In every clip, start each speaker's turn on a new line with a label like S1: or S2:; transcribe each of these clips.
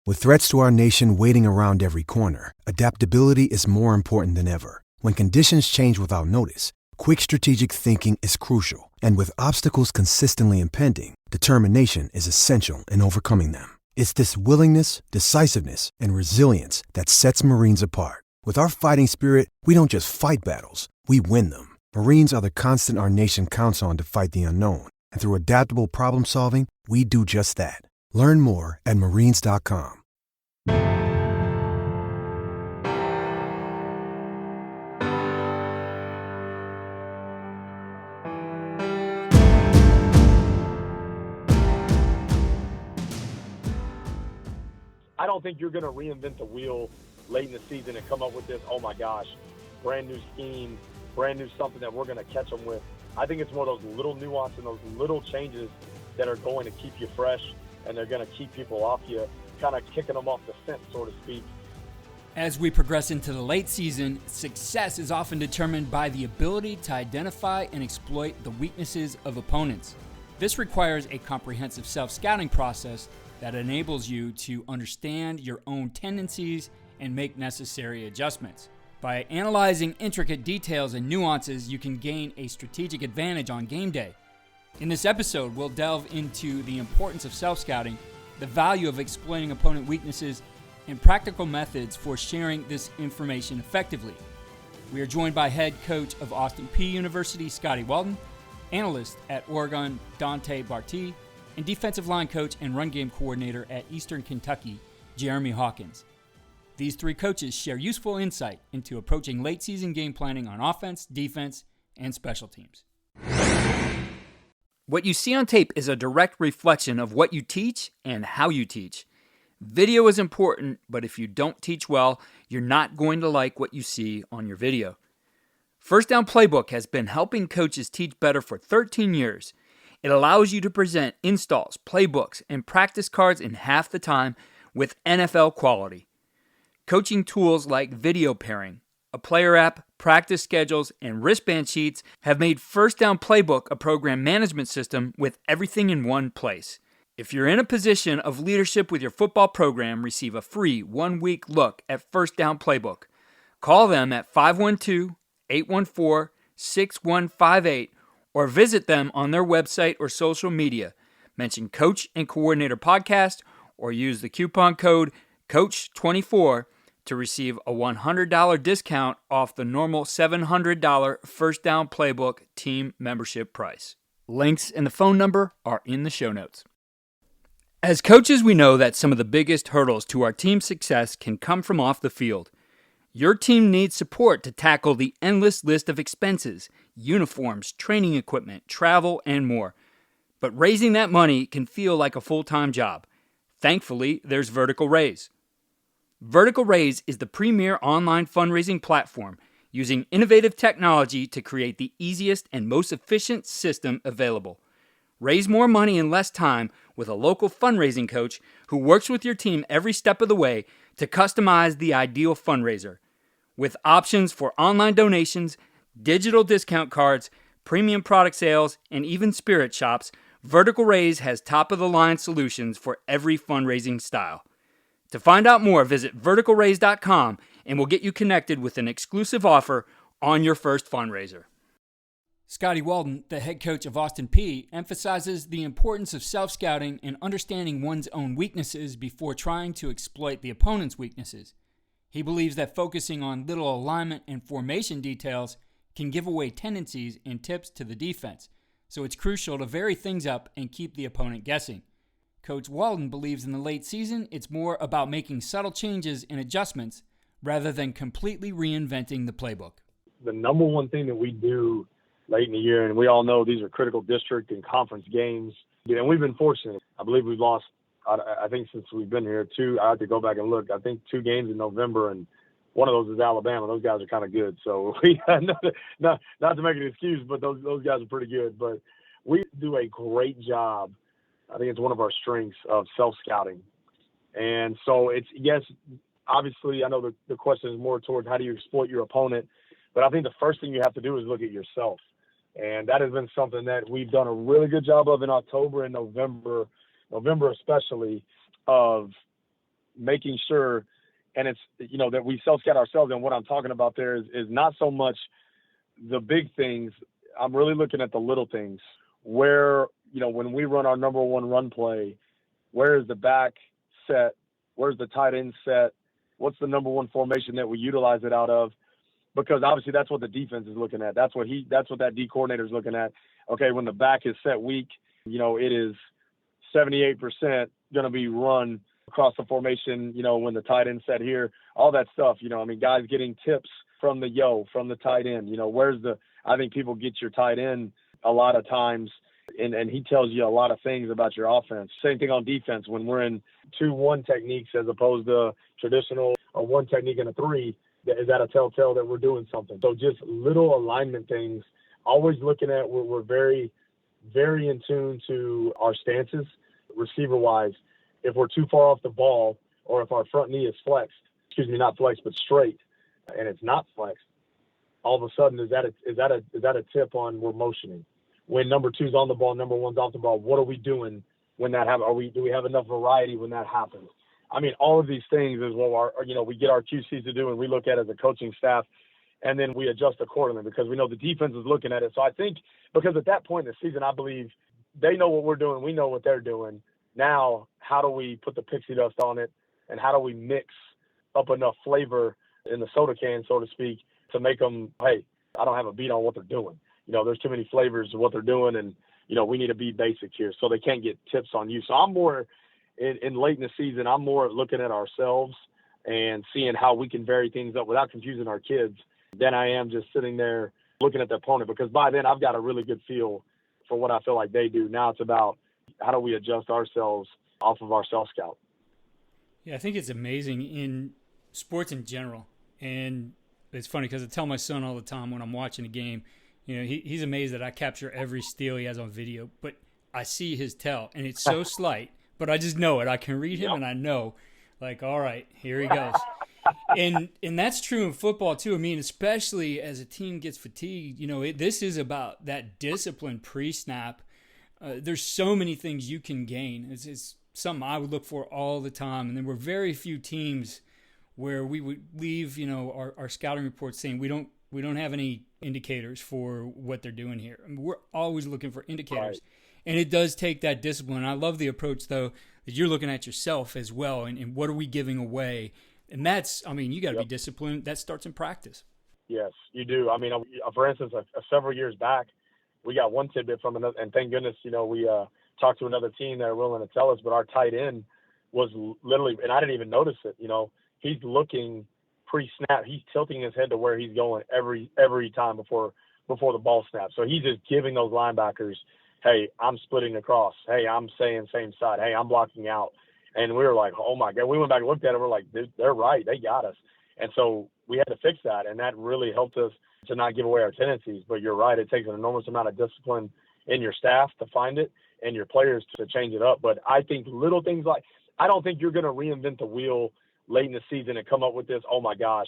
S1: With threats to our nation waiting around every corner, adaptability is more important than ever. When conditions change without notice, quick strategic thinking is crucial. And with obstacles consistently impending, determination is essential in overcoming them. It's this willingness, decisiveness, and resilience that sets Marines apart. With our fighting spirit, we don't just fight battles, we win them. Marines are the constant our nation counts on to fight the unknown. And through adaptable problem solving, we do just that. Learn more at marines.com.
S2: I don't think you're going to reinvent the wheel late in the season and come up with this, oh my gosh, brand new scheme, brand new something that we're going to catch them with. I think it's more of those little nuances and those little changes that are going to keep you fresh, and they're going to keep people off you, kind of kicking them off the scent, so to speak.
S3: As we progress into the late season, success is often determined by the ability to identify and exploit the weaknesses of opponents. This requires a comprehensive self-scouting process that enables you to understand your own tendencies and make necessary adjustments. By analyzing intricate details and nuances, you can gain a strategic advantage on game day. In this episode, we'll delve into the importance of self-scouting, the value of exploiting opponent weaknesses, and practical methods for sharing this information effectively. We are joined by head coach of Austin Peay University, Scotty Walden, analyst at Oregon, Dante Bartee, and defensive line coach and run game coordinator at Eastern Kentucky, Jeremy Hawkins. These three coaches share useful insight into approaching late season game planning on offense, defense, and special teams. What you see on tape is a direct reflection of what you teach and how you teach. Video is important, but if you don't teach well, you're not going to like what you see on your video. First Down Playbook has been helping coaches teach better for 13 years. It allows you to present installs, playbooks, and practice cards in half the time with NFL quality. Coaching tools like video pairing, a player app, practice schedules, and wristband sheets have made First Down Playbook a program management system with everything in one place. If you're in a position of leadership with your football program, receive a free 1-week look at First Down Playbook. Call them at 512-814-6158 or visit them on their website or social media. Mention Coach and Coordinator Podcast or use the coupon code COACH24 to receive a $100 discount off the normal $700 First Down Playbook team membership price. Links and the phone number are in the show notes. As coaches, we know that some of the biggest hurdles to our team's success can come from off the field. Your team needs support to tackle the endless list of expenses, uniforms, training equipment, travel, and more. But raising that money can feel like a full-time job. Thankfully, there's Vertical Raise. Vertical Raise is the premier online fundraising platform using innovative technology to create the easiest and most efficient system available. Raise more money in less time with a local fundraising coach who works with your team every step of the way to customize the ideal fundraiser. With options for online donations, digital discount cards, premium product sales, and even spirit shops, Vertical Raise has top-of-the-line solutions for every fundraising style. To find out more, visit verticalraise.com and we'll get you connected with an exclusive offer on your first fundraiser. Scotty Walden, the head coach of Austin Peay, emphasizes the importance of self-scouting and understanding one's own weaknesses before trying to exploit the opponent's weaknesses. He believes that focusing on little alignment and formation details can give away tendencies and tips to the defense, so it's crucial to vary things up and keep the opponent guessing. Coach Walden believes in the late season, it's more about making subtle changes and adjustments rather than completely reinventing the playbook.
S2: The number one thing that we do late in the year, and we all know these are critical district and conference games, and we've been fortunate. I believe we've lost, I think since we've been here, I have to go back and look, I think 2 games in November, and one of those is Alabama. Those guys are kind of good. So we not to make an excuse, but those guys are pretty good. But we do a great job. I think it's one of our strengths of self-scouting. And so it's, yes, obviously I know the question is more towards how do you exploit your opponent, but I think the first thing you have to do is look at yourself. And that has been something that we've done a really good job of in October and November especially, of making sure, and it's, that we self-scout ourselves. And what I'm talking about there is not so much the big things. I'm really looking at the little things where, when we run our number one run play, where is the back set? Where's the tight end set? What's the number one formation that we utilize it out of? Because obviously that's what the defense is looking at. That's what that D coordinator is looking at. Okay, when the back is set weak, it is 78% going to be run across the formation, when the tight end set here, all that stuff, guys getting tips from the tight end, I think people get your tight end a lot of times, and he tells you a lot of things about your offense. Same thing on defense when we're in 2-1 techniques as opposed to traditional or one technique and a 3. Is that a telltale that we're doing something? So just little alignment things, always looking at, we're very, very in tune to our stances, receiver-wise. If we're too far off the ball or if our front knee is flexed, not flexed, but straight, and it's not flexed, all of a sudden, is that a tip on we're motioning? When number 2's on the ball, number 1's off the ball, what are we doing when that happens? Do we have enough variety when that happens? All of these things is what we get our QCs to do, and we look at as a coaching staff, and then we adjust accordingly because we know the defense is looking at it. So I think because at that point in the season, I believe they know what we're doing, we know what they're doing. Now, how do we put the pixie dust on it, and how do we mix up enough flavor in the soda can, so to speak, to make them, hey, I don't have a beat on what they're doing. There's too many flavors of what they're doing, and, we need to be basic here so they can't get tips on you. So I'm more in late in the season, I'm more looking at ourselves and seeing how we can vary things up without confusing our kids than I am just sitting there looking at the opponent, because by then I've got a really good feel for what I feel like they do. Now it's about how do we adjust ourselves off of our self-scout.
S3: Yeah, I think it's amazing in sports in general. And it's funny because I tell my son all the time when I'm watching a game, he's amazed that I capture every steal he has on video, but I see his tell, and it's so slight, but I just know it. I can read him, and I know, like, all right, here he goes. And that's true in football, too. Especially as a team gets fatigued, this is about that discipline pre-snap. There's so many things you can gain. It's something I would look for all the time, and there were very few teams where we would leave, our scouting reports saying we don't have any indicators for what they're doing here. We're always looking for indicators. Right. And it does take that discipline. I love the approach, though, that you're looking at yourself as well, and what are we giving away? And that's, you got to be disciplined. That starts in practice.
S2: Yes, you do. For instance, several years back, we got one tidbit from another, and thank goodness, we talked to another team that are willing to tell us, but our tight end was literally, and I didn't even notice it, he's looking pre-snap. He's tilting his head to where he's going every time before the ball snaps. So he's just giving those linebackers, hey, I'm splitting across. Hey, I'm saying same side. Hey, I'm blocking out. And we were like, oh, my God. We went back and looked at it. We're like, they're right. They got us. And so we had to fix that, and that really helped us to not give away our tendencies. But you're right. It takes an enormous amount of discipline in your staff to find it and your players to change it up. But I think little things like – I don't think you're going to reinvent the wheel late in the season and come up with this, oh, my gosh,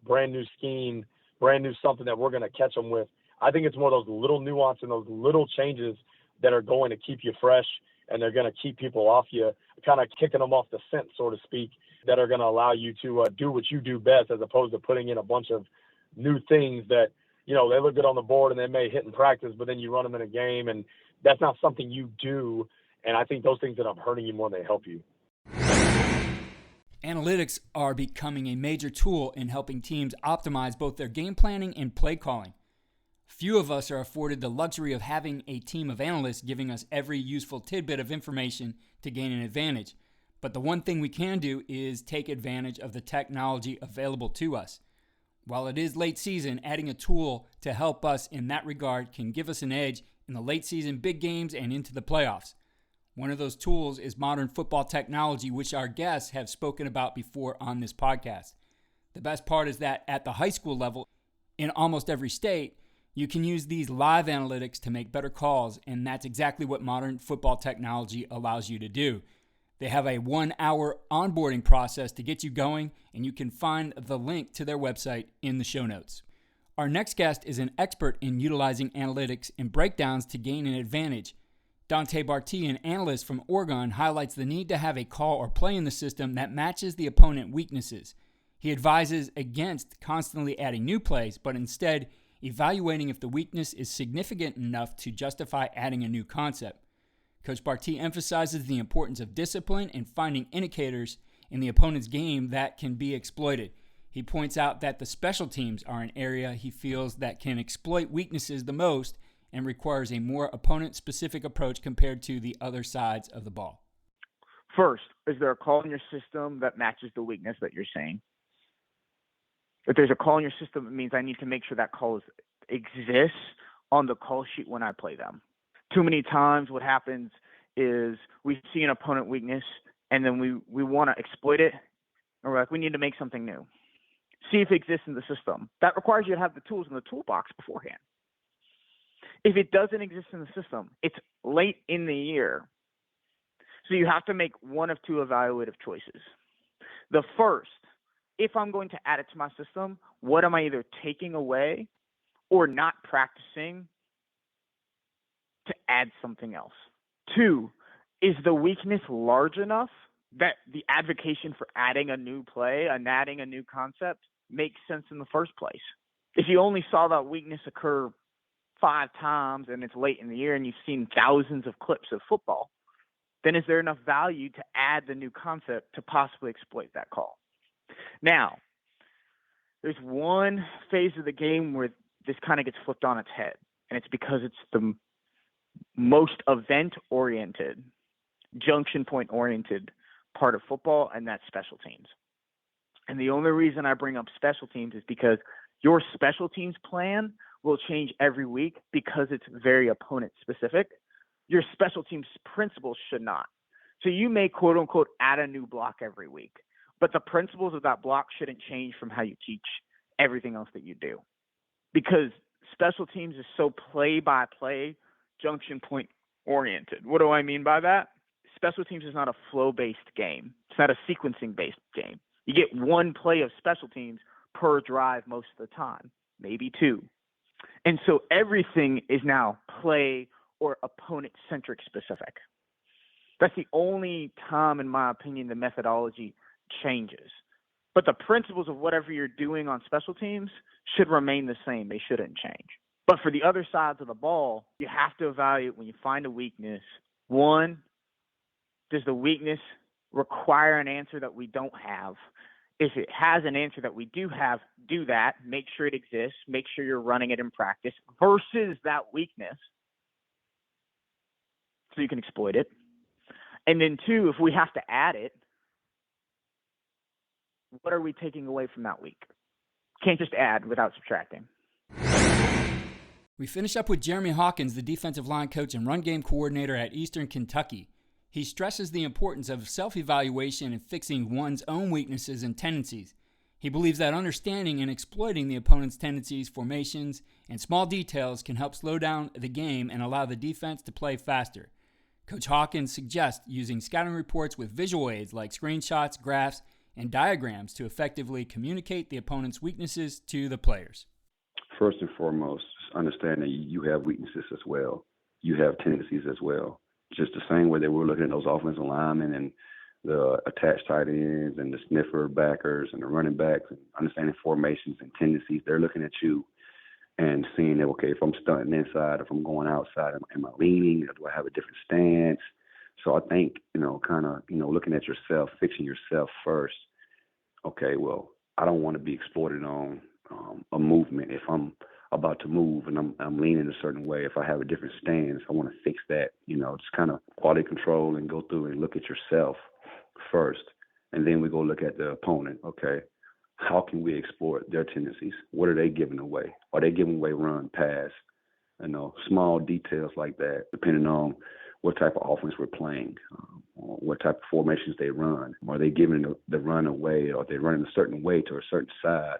S2: brand new scheme, brand new something that we're going to catch them with. I think it's more those little nuances and those little changes that are going to keep you fresh, and they're going to keep people off you, kind of kicking them off the scent, so to speak, that are going to allow you to do what you do best, as opposed to putting in a bunch of new things that, they look good on the board and they may hit in practice, but then you run them in a game, and that's not something you do. And I think those things end up hurting you more than they help you.
S3: Analytics are becoming a major tool in helping teams optimize both their game planning and play calling. Few of us are afforded the luxury of having a team of analysts giving us every useful tidbit of information to gain an advantage. But the one thing we can do is take advantage of the technology available to us. While it is late season, adding a tool to help us in that regard can give us an edge in the late season big games and into the playoffs. One of those tools is modern football technology, which our guests have spoken about before on this podcast. The best part is that at the high school level, in almost every state, you can use these live analytics to make better calls, and that's exactly what modern football technology allows you to do. They have a 1-hour onboarding process to get you going, and you can find the link to their website in the show notes. Our next guest is an expert in utilizing analytics and breakdowns to gain an advantage. Dante, Bartee, an analyst from Oregon, highlights the need to have a call or play in the system that matches the opponent weaknesses. He advises against constantly adding new plays, but instead evaluating if the weakness is significant enough to justify adding a new concept. Coach Bartee emphasizes the importance of discipline and finding indicators in the opponent's game that can be exploited. He points out that the special teams are an area he feels that can exploit weaknesses the most and requires a more opponent-specific approach compared to the other sides of the ball.
S4: First, is there a call in your system that matches the weakness that you're saying? If there's a call in your system, it means I need to make sure that call exists on the call sheet when I play them. Too many times what happens is we see an opponent weakness and then we want to exploit it, and we're like, we need to make something new. See if it exists in the system. That requires you to have the tools in the toolbox beforehand. If it doesn't exist in the system, it's late in the year. So you have to make one of two evaluative choices. The first, if I'm going to add it to my system, what am I either taking away or not practicing to add something else? Two, is the weakness large enough that the advocation for adding a new play and adding a new concept makes sense in the first place? If you only saw that weakness occur 5 times and it's late in the year and you've seen thousands of clips of football, then is there enough value to add the new concept to possibly exploit that call? Now, there's one phase of the game where this kind of gets flipped on its head, and it's because it's the most event-oriented, junction point-oriented part of football, and that's special teams. And the only reason I bring up special teams is because your special teams plan will change every week because it's very opponent-specific. Your special teams principles should not. So you may, quote-unquote, add a new block every week, but the principles of that block shouldn't change from how you teach everything else that you do, because special teams is so play-by-play, junction point-oriented. What do I mean by that? Special teams is not a flow-based game. It's not a sequencing-based game. You get one play of special teams per drive most of the time, maybe 2. And so everything is now play or opponent-centric specific. That's the only time, in my opinion, the methodology changes. But the principles of whatever you're doing on special teams should remain the same. They shouldn't change. But for the other sides of the ball, you have to evaluate when you find a weakness. One, does the weakness require an answer that we don't have? If it has an answer that we do have, do that. Make sure it exists. Make sure you're running it in practice versus that weakness so you can exploit it. And then 2, if we have to add it, what are we taking away from that week? Can't just add without subtracting.
S3: We finish up with Jeremy Hawkins, the defensive line coach and run game coordinator at Eastern Kentucky. He stresses the importance of self-evaluation and fixing one's own weaknesses and tendencies. He believes that understanding and exploiting the opponent's tendencies, formations, and small details can help slow down the game and allow the defense to play faster. Coach Hawkins suggests using scouting reports with visual aids like screenshots, graphs, and diagrams to effectively communicate the opponent's weaknesses to the players.
S5: First and foremost, understand that you have weaknesses as well. You have tendencies as well. Just the same way that we're looking at those offensive linemen and the attached tight ends and the sniffer backers and the running backs and understanding formations and tendencies, they're looking at you and seeing that, okay, if I'm stunting inside, if I'm going outside, am I leaning? Or do I have a different stance? So I think, looking at yourself, fixing yourself first. Okay, well, I don't want to be exploited on a movement. If I'm about to move and I'm leaning a certain way, if I have a different stance, I want to fix that, just kind of quality control and go through and look at yourself first. And then we go look at the opponent. Okay, how can we exploit their tendencies? What are they giving away? Are they giving away run, pass? Small details like that, depending on what type of offense we're playing, what type of formations they run. Are they giving the run away? Or are they running a certain way to a certain side,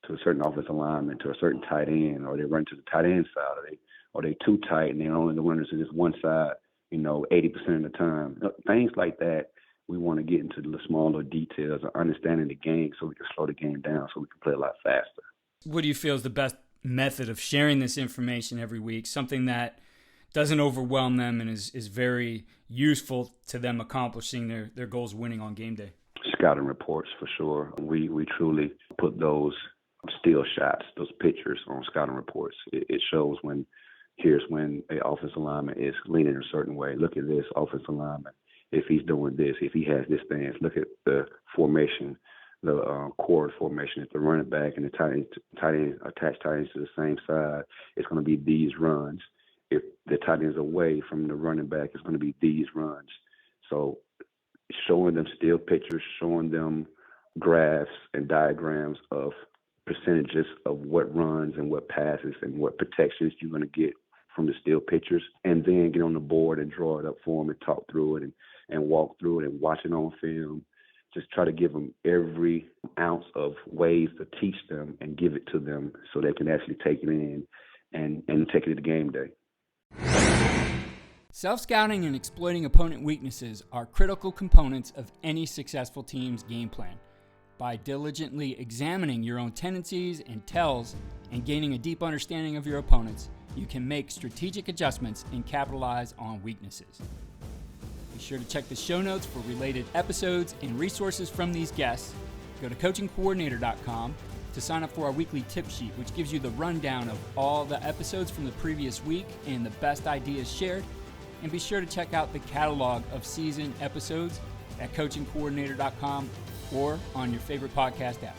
S5: to a certain offensive lineman, to a certain tight end? Or they run to the tight end side? Are they too tight and they're only running to this one side, 80% of the time? Things like that. We want to get into the smaller details of understanding the game so we can slow the game down so we can play a lot faster.
S3: What do you feel is the best method of sharing this information every week? Something that doesn't overwhelm them and is very useful to them accomplishing their goals, winning on game day?
S5: Scouting reports, for sure. We truly put those still shots, those pictures on scouting reports. It shows here's when an offensive lineman is leaning a certain way. Look at this offensive lineman. If he's doing this, if he has this stance, look at the formation, the chord formation. If the running back and the tight end attached tight ends to the same side, it's going to be these runs. If the tight end is away from the running back, it's going to be these runs. So showing them still pictures, showing them graphs and diagrams of percentages of what runs and what passes and what protections you're going to get from the still pictures, and then get on the board and draw it up for them and talk through it and walk through it and watch it on film. Just try to give them every ounce of ways to teach them and give it to them so they can actually take it in and take it to game day.
S3: Self-scouting and exploiting opponent weaknesses are critical components of any successful team's game plan. By diligently examining your own tendencies and tells and gaining a deep understanding of your opponents, you can make strategic adjustments and capitalize on weaknesses. Be sure to check the show notes for related episodes and resources from these guests. Go to coachingcoordinator.com to sign up for our weekly tip sheet, which gives you the rundown of all the episodes from the previous week and the best ideas shared. And be sure to check out the catalog of season episodes at coachingcoordinator.com or on your favorite podcast app.